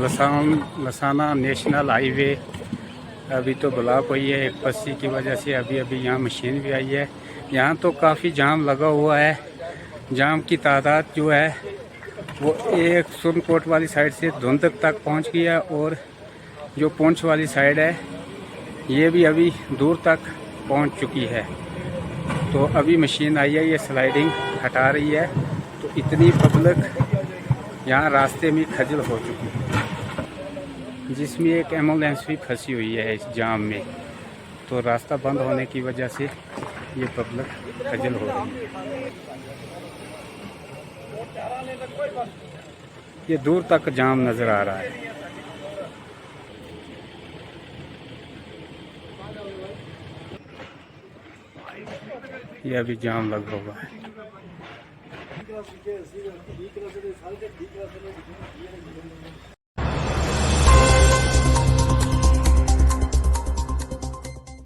लसाना national highway अभी तो block हुई है एक पस्सी की वजह से। अभी अभी यहाँ मशीन भी आई है। यहाँ तो काफ़ी जाम लगा हुआ है। जाम की तादाद जो है वो एक सुरनकोट वाली साइड से धुंधक तक पहुँच गई है, और जो पुंछ वाली साइड है ये भी अभी दूर तक पहुँच चुकी है। तो अभी मशीन आई है, ये स्लाइडिंग हटा रही है, तो इतनी पब्लिक यहाँ रास्ते में खजल हो चुकी है, जिसमें एक एम्बुलेंस भी फंसी हुई है इस जाम में। तो रास्ता बंद होने की वजह से ये पब्लिक खजल हो रही है। ये दूर तक जाम नज़र आ रहा है। ये अभी जाम लगा हुआ है।